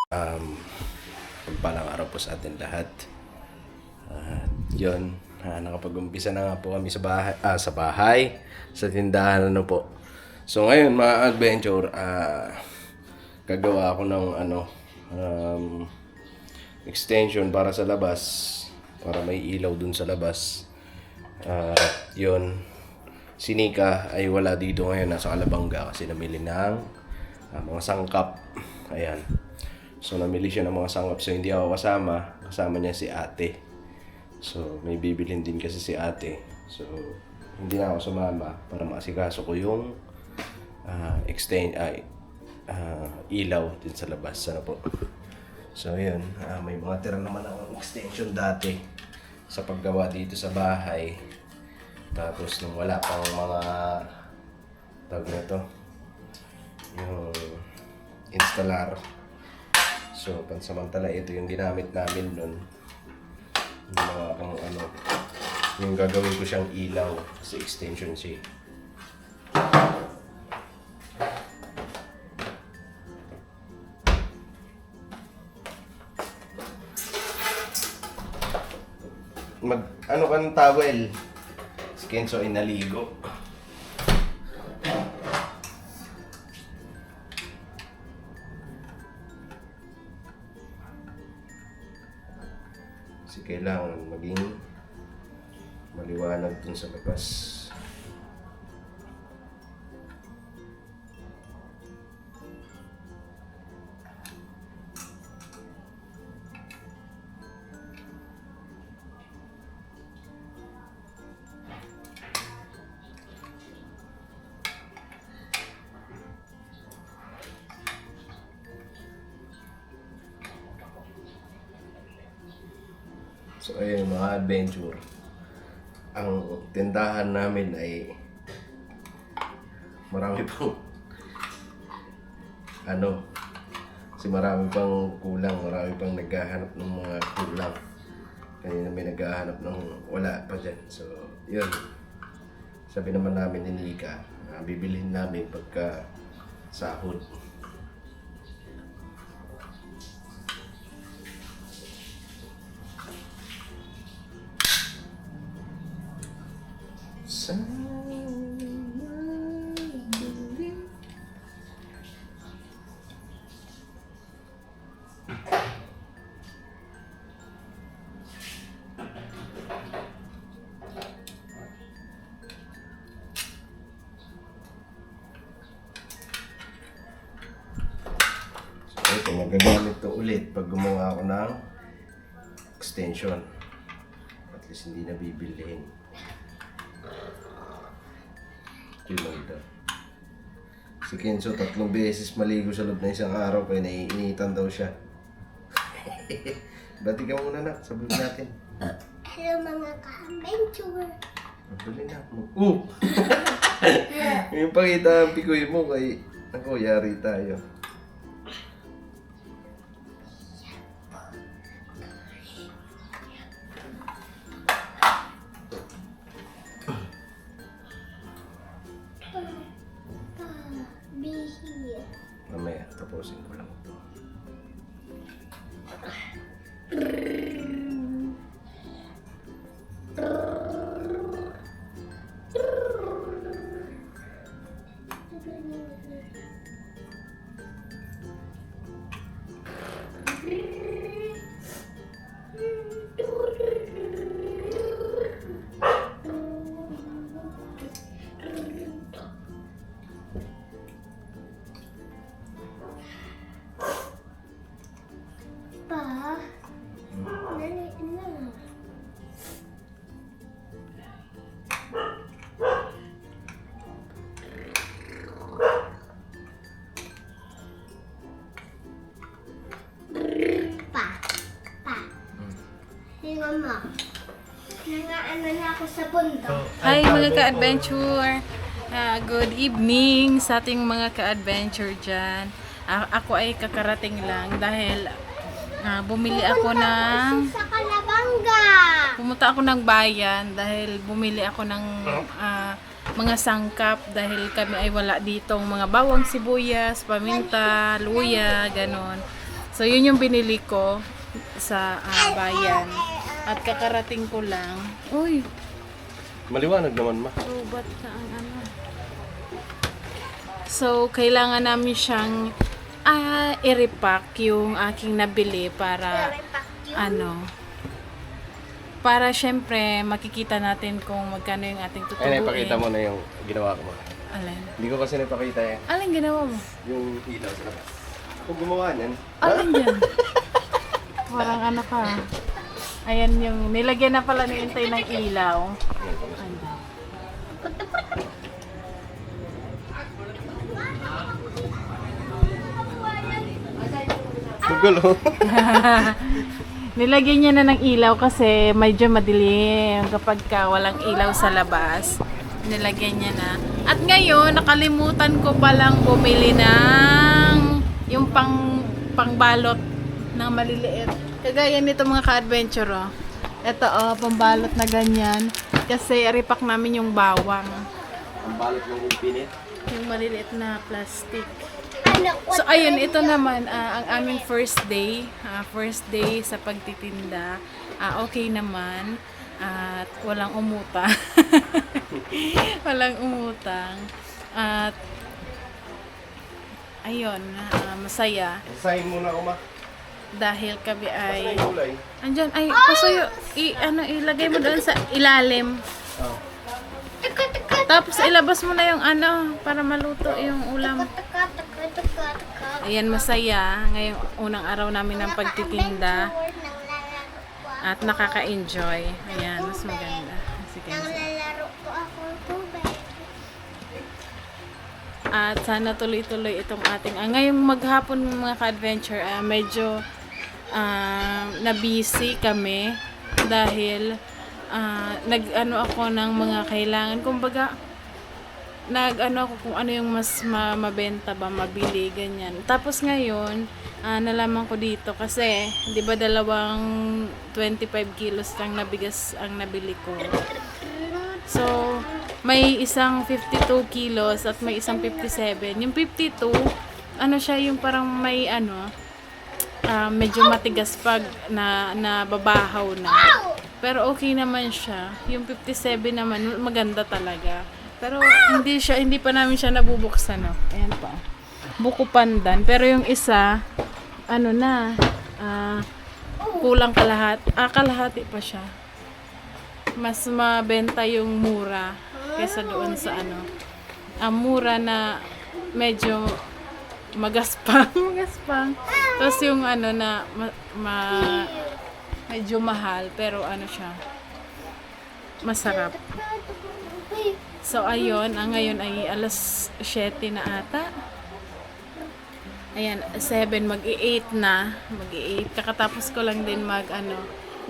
Pagpalang araw po sa atin lahat. Yun, nakapag-umpisa na nga po kami sa bahay, sa tindahan po. So ngayon mga adventure, gagawa ako ng extension para sa labas, para may ilaw dun sa labas. Yun, si Nika ay wala dito ngayon, nasa Alabanga kasi namili ng mga sangkap. Ayan. So namili siya ng mga sangkap, so hindi ako kasama niya si ate. So may bibilhin din kasi si ate. So hindi na ako sumama para maasikaso ko yung ilaw din sa labas. Sana po. So yun, may mga tira naman akong extension dati sa paggawa dito sa bahay. Tapos nung wala pang mga tawag na to, yung installer. So, pansamantala, ito yung ginamit namin nun. Yung gagawin ko siyang ilaw sa extension C. Ano ka ng towel? Si Kenzo ay naligo. Kasi kailangan maging maliwanag dun sa labas. So ayun mga adventure, ang tindahan namin ay marami pang kasi marami pang kulang, marami pang naghahanap ng mga kulang. Kanina may naghahanap ng wala pa dyan. So yun, sabi naman namin ni Nika, bibilhin namin pagka sahod. Ito, magagamit to ulit pag gumawa ako ng extension. At least hindi na bibilhin. Si Kenzo 3 beses maligo sa loob na isang araw kaya naiinitan daw siya. Bati ka muna na, sa vlog natin. Hello mga ka-adventure. Dali na. Yung pakita ang pikoy mo kay ako, yari tayo. Mamaya, tapusin ko lang ito. Pa, dali na. Tingnan mo. Nangaano na ako sa bundok. Hi mga ka-adventure! Good evening sa ating mga ka-adventure dyan. Ako ay kakarating lang dahil bumili ako ng... Sa Kalabanga! Pumunta ako ng bayan dahil bumili ako ng mga sangkap dahil kami ay wala ditong mga bawang sibuyas, paminta, luya, ganon. So, yun yung binili ko sa bayan. At kakarating ko lang. Uy, Maliwanag naman, ma. robot na ang ano. So, kailangan namin siyang i-repack yung aking nabili para ano, para syempre makikita natin kung magkano yung ating Ay, tutubuin. napakita mo na yung ginawa ko, ma. Alin? Hindi ko kasi napakita eh. Alin ginawa mo? Yung ilaw sa labas. Kung gumawa niyan, Alin yan? Parang ano ka. Ayan yung, nilagyan na pala ni Intay ng ilaw. Ano? magulo. Nilagyan niya na ng ilaw kasi medyo madilim kapag walang ilaw sa labas. Nilagyan niya na. At ngayon, nakalimutan ko palang bumili ng yung pangbalot ng maliliit. Kagaya nito mga ka-adventure, oh. Ito, oh, pambalot na ganyan. Kasi repack namin yung bawang. Ang balot ng infinite. Yung maliliit na plastic. So, ayun, ito naman, ang aming first day sa pagtitinda. Okay naman. At walang umutang. Walang umutang. At, ayun, masaya. Sign muna ako, ma. Dahil kami ay... Sign kulay. Andyan, ay, pasuyo, ilagay mo doon sa ilalim. Oh. Tapos ilabas mo na yung ano, para maluto yung ulam. Ayan, masaya. Ngayong unang araw namin ng pagtitinda. At nakaka-enjoy. Ayan, mas maganda. Sige. Naglalaro po ako tubig. At sana tuloy-tuloy itong ating... ngayong maghapon mga ka-adventure, medyo na-busy kami. Dahil nag-ano ako ng mga kailangan. Kumbaga, nag-ano ako kung ano yung mas mabenta ba, mabili, ganyan. Tapos ngayon, nalaman ko dito kasi, di ba dalawang 25 kilos lang na bigas ang nabili ko. So, may isang 52 kilos at may isang 57. Yung 52, ano siya, yung parang may ano, medyo matigas pag nababahaw na. Pero okay naman siya. Yung 57 naman, maganda talaga. Pero hindi pa namin siya nabubuksan, no. Ayan pa. Buko pandan. Pero yung isa, ano na, kulang kalahati pa siya. Mas mabenta yung mura kaysa doon sa ano. Ang mura na medyo magaspang. Tapos yung ano na medyo mahal, pero ano siya, masarap. So, ayun, ngayon ay alas 7 na ata. Ayan, 7, mag-i-8 na. Mag-i-8. Kakatapos ko lang din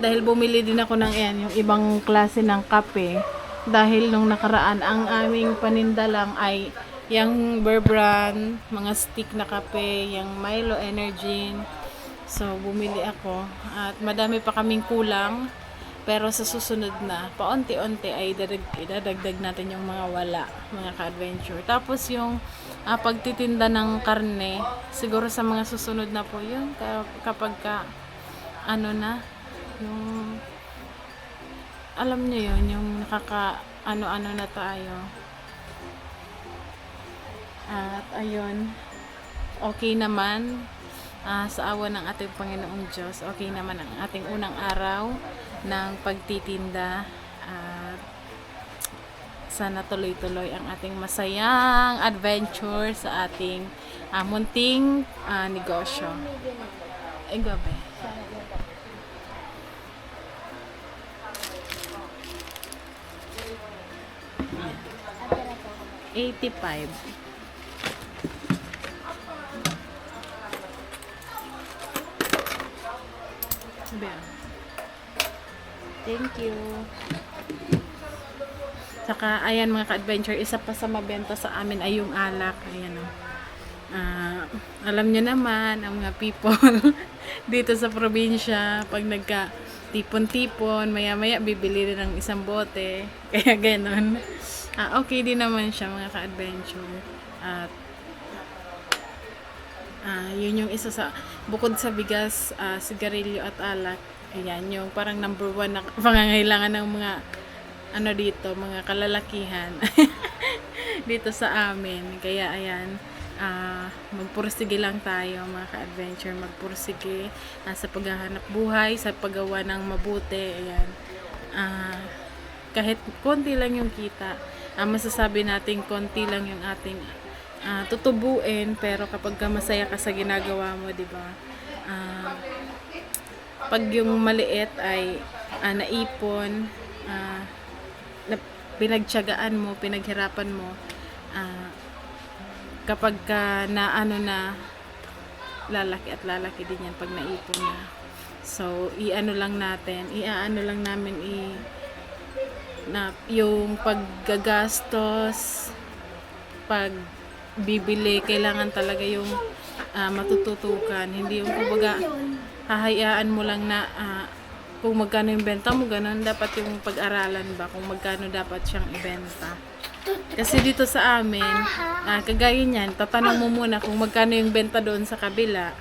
dahil bumili din ako ng yung ibang klase ng kape. Dahil nung nakaraan, ang aming paninda lang ay yung Bear Brand, mga stick na kape, yung Milo Energy. So, bumili ako. At madami pa kaming kulang. Pero sa susunod na, paunti-unti ay idadagdag natin yung mga wala, mga ka-adventure. Tapos yung pagtitinda ng karne, siguro sa mga susunod na po yun, kapag ano na, yung, alam nyo yun, yung ano na tayo. At ayun, okay naman. Sa awa ng ating Panginoong Diyos, okay naman ang ating unang araw ng pagtitinda. Sana tuloy-tuloy ang ating masayang adventure sa ating munting negosyo. Gabi. 85. Thank you. Saka, ayan mga ka-adventure, isa pa sa mabenta sa amin ay yung alak. Ayan o. Alam nyo naman, ang mga people dito sa probinsya, pag nagka-tipon-tipon, maya-maya bibili rin ng isang bote. Kaya ganon. Okay din naman siya mga ka-adventure. At Yun yung isa sa, bukod sa bigas, sigarilyo at alak, ayan, yung parang number 1 na pangangailangan ng mga, ano dito, mga kalalakihan, dito sa amin. Kaya, ayan, magpursige lang tayo, mga ka-adventure, magpursige sa paghahanap buhay, sa paggawa ng mabuti, ayan. Kahit konti lang yung kita, masasabi natin konti lang yung ating tutubuin, pero kapag ka masaya ka sa ginagawa mo, di ba? Pag yung maliit ay naipon, na pinagtiyagaan mo, pinaghirapan mo, kapag ka na ano na, lalaki at lalaki din yan pag naipon na. So, iano lang namin na yung paggagastos, pag bibili, kailangan talaga yung matututukan. Hindi yung kumbaga hahayaan mo lang na kung magkano yung benta mo, ganun dapat yung pag-aralan ba kung magkano dapat siyang ibenta. Kasi dito sa amin, kagaya niyan, tatanong mo muna kung magkano yung benta doon sa kabila.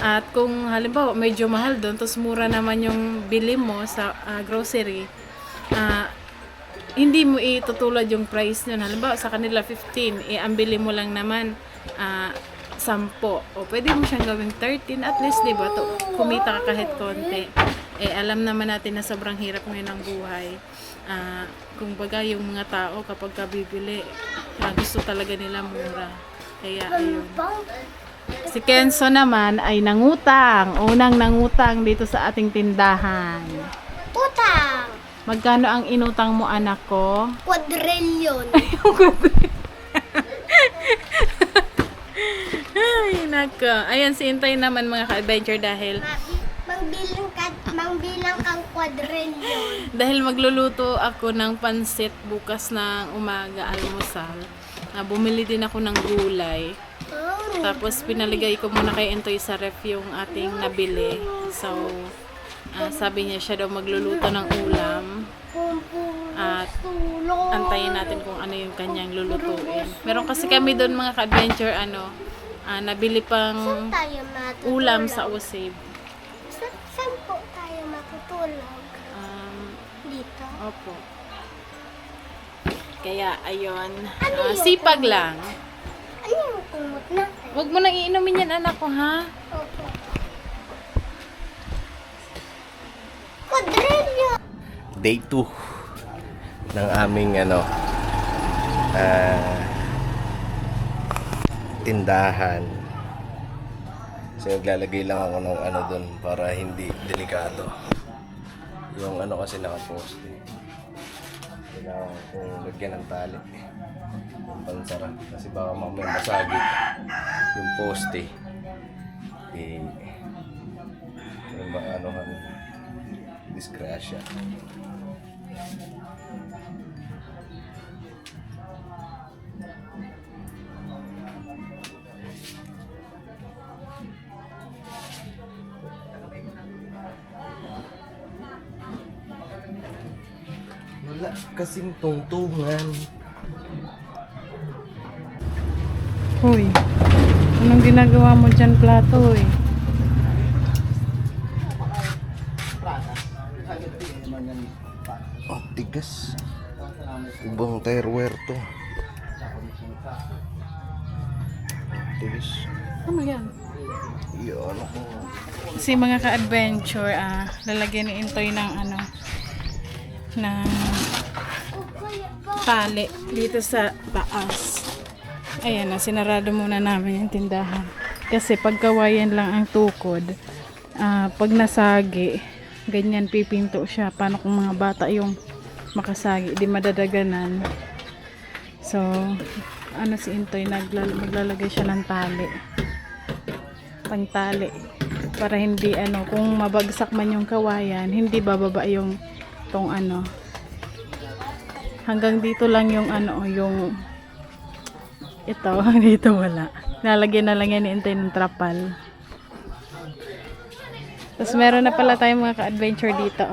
At kung halimbawa medyo mahal doon, tapos mura naman yung bili mo sa grocery, hindi mo itutulad yung price nun. Halimbawa sa kanila 15, ang bili mo lang naman 10. O pwede mo siyang gawing 13 at least, di ba? Kumita ka kahit konti. Alam naman natin na sobrang hirap ngayon ng buhay. Kung baga yung mga tao kapag kabibili, gusto talaga nila mura. Kaya ayun. Si Kenzo naman ay nangutang. Unang nangutang dito sa ating tindahan. Utang! Magkano ang inutang mo, anak ko? Quadrillion. Ay, nako. Ayan, si Intay naman, mga ka-adventure, dahil Mangbilang kang quadrillion. dahil magluluto ako ng pansit bukas ng umaga, almusal. Bumili din ako ng gulay. Tapos pinaligay ko muna kay Intoy sa ref yung ating nabili. So, sabi niya siya daw magluluto ng ulam. At antayin natin kung ano yung kanyang lulutuin. Meron kasi kami doon, mga ka-adventure, nabili pang Tayo matutulog. ulam sa Usib. Saan po tayo matutulog? Dito. Opo. Kaya, ayun. Sipag lang. Ano yung kumot natin? Huwag mo nang iinumin yan, anak ko, ha? Opo. Quadrillion! Day 2 ng aming tindahan. So naglalagay lang ako ng doon para hindi delikado. Yung kasi nakapost kailangan kong lagyan ng tali yung pansara kasi baka mamaya masagi yung poste disgrasya. Wala kasing tungtungan. Hoy, anong ginagawa mo dyan, plato, eh? Oh, tigas. Ibang thereware to. Tigas. Ano yan? Iyon ako. Kasi mga ka-adventure, lalagyan ni Intoy ng ng tali dito sa taas. Ayan na, sinarado muna namin yung tindahan. Kasi pagkawayan lang ang tukod, pag nasagi, ganyan pipinto siya. Paano kung mga bata yung makasagi, di madadaganan. So, si Intoy, maglalagay siya ng tali. Pangtali. Para hindi, kung mabagsak man yung kawayan, hindi bababa yung tong hanggang dito lang yung yung ito, dito wala. Nalagyan na lang yan ni Intay ng trapal. Tapos meron na pala tayong mga ka-adventure dito,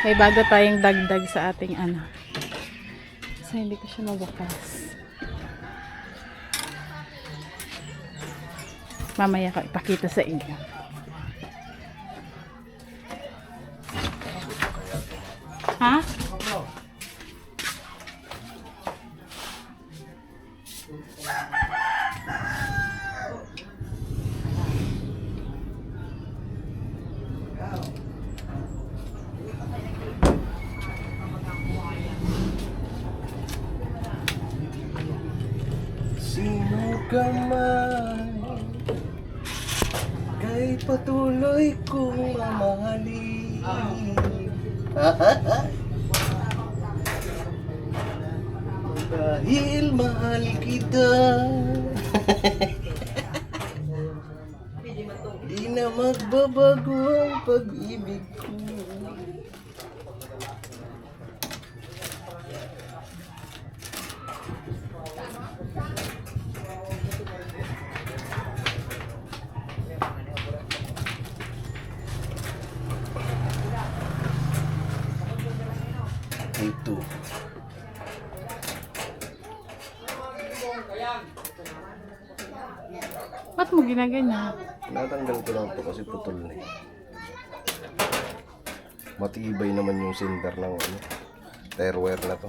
may bago tayong dagdag sa ating so hindi ko siya mabukas. Mamaya ko ipakita sa inyo. Ha? Sino ka man, kay patuloy kong mamahalin. Dahil mahal kita. Di na magbabago ang pag-ibig ko. Ito. Ba't mo ginaganyan? Natanggal ko lang ito kasi putol na eh. Matibay naman yung center ng ano, tire na to.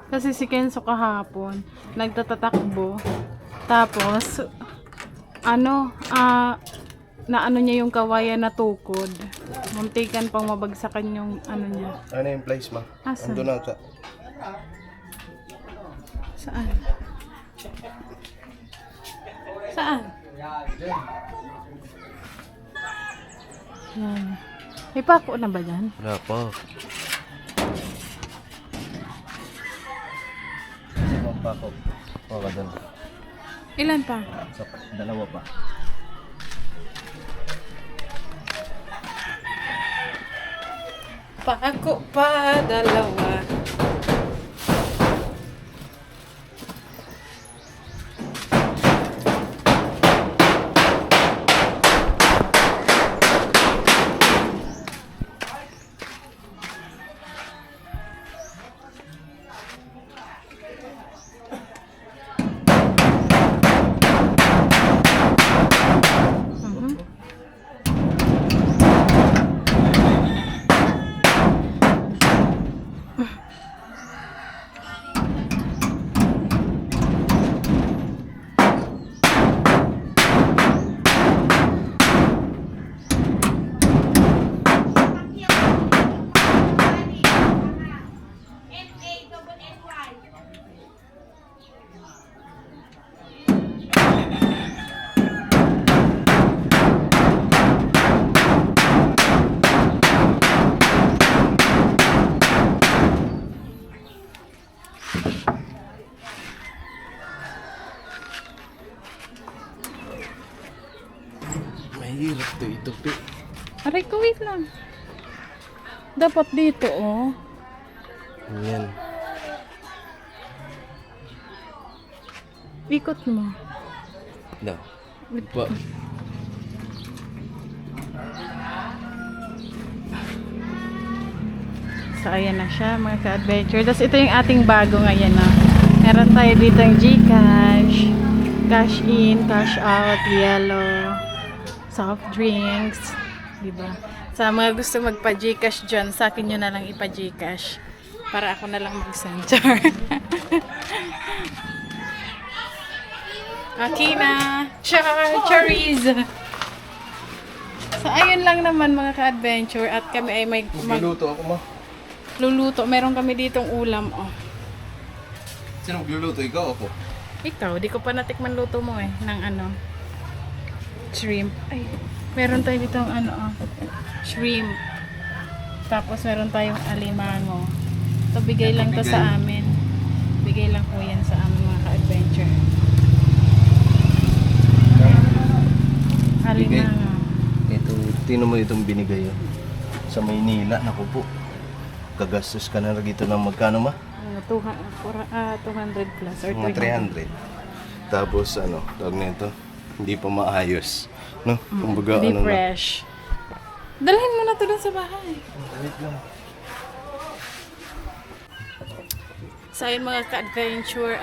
Kasi si Kenzo kahapon, nagtatatakbo. Tapos, naano niya yung kawayan na tukod. Muntikan pang mabagsakan yung ano niya. Ano yung place ma? Asan? Ando na sa... Saan? Saan? Yan. May pako na ba dyan? Wala pa. Isang pako. O ka doon. Ilan pa? Dalawa pa. Pako pa, dalawa. Mahirap to itupi. Aray ko, wait lang. Dapat dito, oh. Yan. Ikot mo. No. Pa. So, ayan na siya, mga ka-adventure. Tapos, ito yung ating bago ngayon, na. Meron tayo dito yung Gcash, cash in, cash out, yellow, soft drinks, diba? Sa mga gusto magpa-Gcash dyan, sa akin nyo na lang ipa-Gcash. Para ako na lang mag-send. Akina, cherries. So, ayun lang naman mga ka-adventure. At kami ay may Magluluto ako ma. luluto. Meron kami ditong ulam, oh. Sino magluluto? Ikaw ako? Ikaw, di ko pa natikman luto mo eh, ng ano, shrimp. Ay, meron tayo ditong ano, oh, shrimp. Tapos meron tayong alimango. Ito, bigay lang to sa amin. Bigay lang po yan sa amin mga ka-adventure. Alimango. Ito, tino mo itong binigay yun. Sa Maynila, naku po. Gagastos ka na dito ng magkano ma? 200 plus or Mga 300. Tapos ano, tawag nito, hindi pa maayos. No? Kumbaga Hindi ano na. fresh. Dalhin mo na to dun sa bahay. Wait lang. So ayun mga ka-adventure,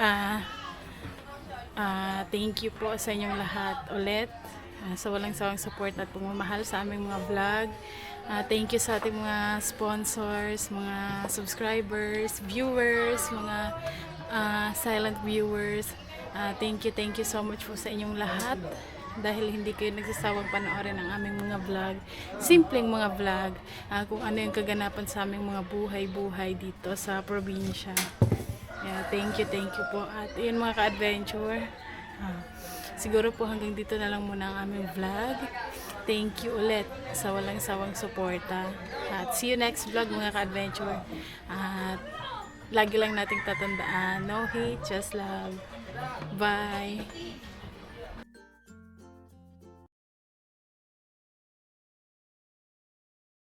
thank you po sa inyong lahat ulit sa walang sawang support at pagmamahal sa aming mga vlog. Thank you sa ating mga sponsors, mga subscribers, viewers, mga silent viewers. Thank you so much po sa inyong lahat dahil hindi kayo nagsasawang panoorin ang aming mga vlog, simpleng mga vlog, kung ano yung kaganapan sa aming mga buhay-buhay dito sa probinsya. Yeah, thank you po. At yun mga ka-adventure, siguro po hanggang dito na lang muna ang aming vlog. Thank you ulit sa walang sawang suporta. At see you next vlog mga ka-adventure. At lagi lang nating tatandaan, no hate, just love. Bye!